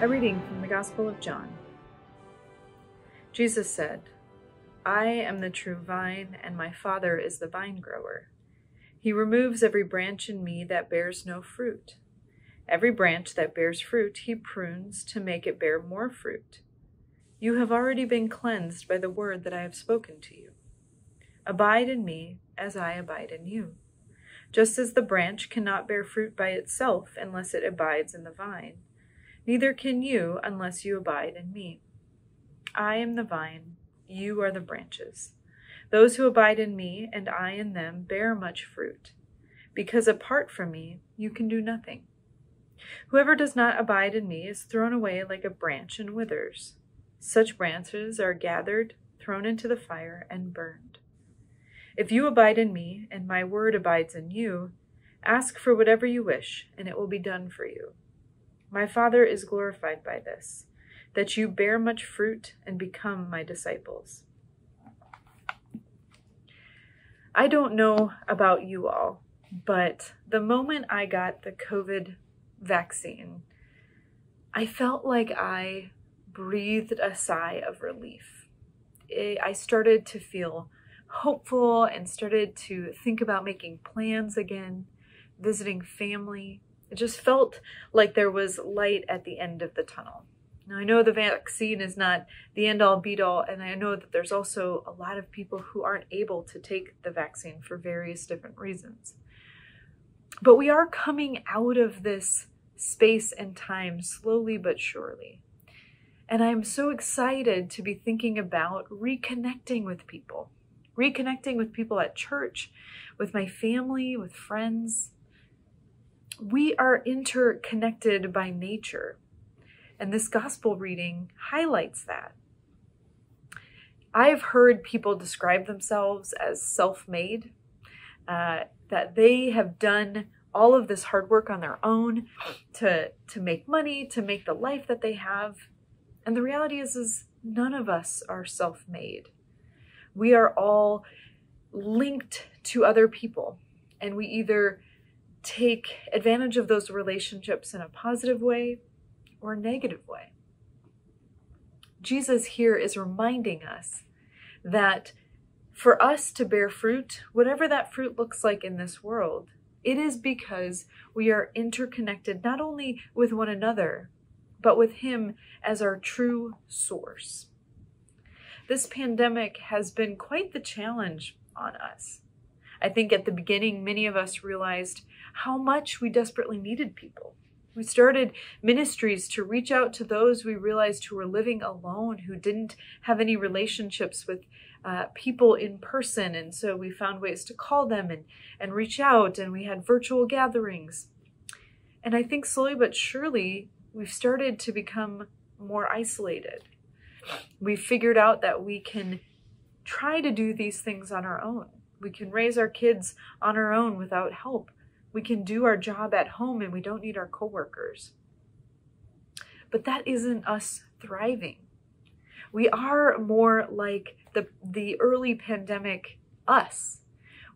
A reading from the Gospel of John. Jesus said, "I am the true vine, and my Father is the vine grower. He removes every branch in me that bears no fruit. Every branch that bears fruit he prunes to make it bear more fruit. You have already been cleansed by the word that I have spoken to you. Abide in me as I abide in you. Just as the branch cannot bear fruit by itself unless it abides in the vine, neither can you unless you abide in me. I am the vine, you are the branches. Those who abide in me and I in them bear much fruit, because apart from me you can do nothing. Whoever does not abide in me is thrown away like a branch and withers. Such branches are gathered, thrown into the fire, and burned. If you abide in me and my word abides in you, ask for whatever you wish, and it will be done for you. My Father is glorified by this, that you bear much fruit and become my disciples." I don't know about you all, but the moment I got the COVID vaccine, I felt like I breathed a sigh of relief. I started to feel hopeful and started to think about making plans again, visiting family. It just felt like there was light at the end of the tunnel. Now, I know the vaccine is not the end-all be-all, and I know that there's also a lot of people who aren't able to take the vaccine for various different reasons. But we are coming out of this space and time slowly but surely. And I'm so excited to be thinking about reconnecting with people at church, with my family, with friends. We are interconnected by nature, and this gospel reading highlights that. I've heard people describe themselves as self-made, that they have done all of this hard work on their own to make money, to make the life that they have. And the reality is none of us are self-made. We are all linked to other people, and we either take advantage of those relationships in a positive way or a negative way. Jesus here is reminding us that for us to bear fruit, whatever that fruit looks like in this world, it is because we are interconnected not only with one another, but with Him as our true source. This pandemic has been quite the challenge on us. I think at the beginning, many of us realized how much we desperately needed people. We started ministries to reach out to those we realized who were living alone, who didn't have any relationships with people in person. And so we found ways to call them and reach out, and we had virtual gatherings. And I think slowly but surely, we've started to become more isolated. We've figured out that we can try to do these things on our own. We can raise our kids on our own without help. We can do our job at home and we don't need our coworkers. But that isn't us thriving. We are more like the early pandemic us,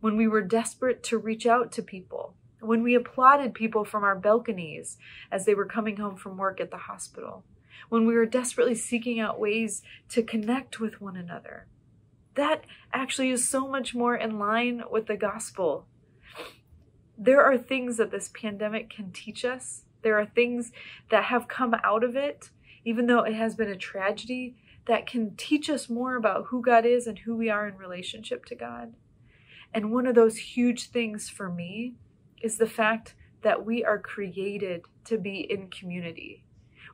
when we were desperate to reach out to people, when we applauded people from our balconies as they were coming home from work at the hospital, when we were desperately seeking out ways to connect with one another. That actually is so much more in line with the gospel. There are things that this pandemic can teach us. There are things that have come out of it, even though it has been a tragedy, that can teach us more about who God is and who we are in relationship to God. And one of those huge things for me is the fact that we are created to be in community.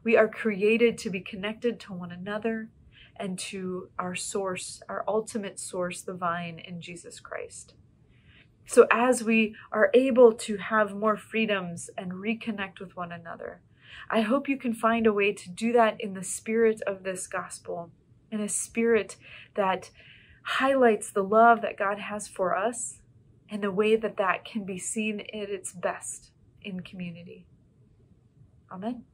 We are created to be connected to one another and to our source, our ultimate source, the vine in Jesus Christ. So as we are able to have more freedoms and reconnect with one another, I hope you can find a way to do that in the spirit of this gospel, in a spirit that highlights the love that God has for us and the way that that can be seen at its best in community. Amen.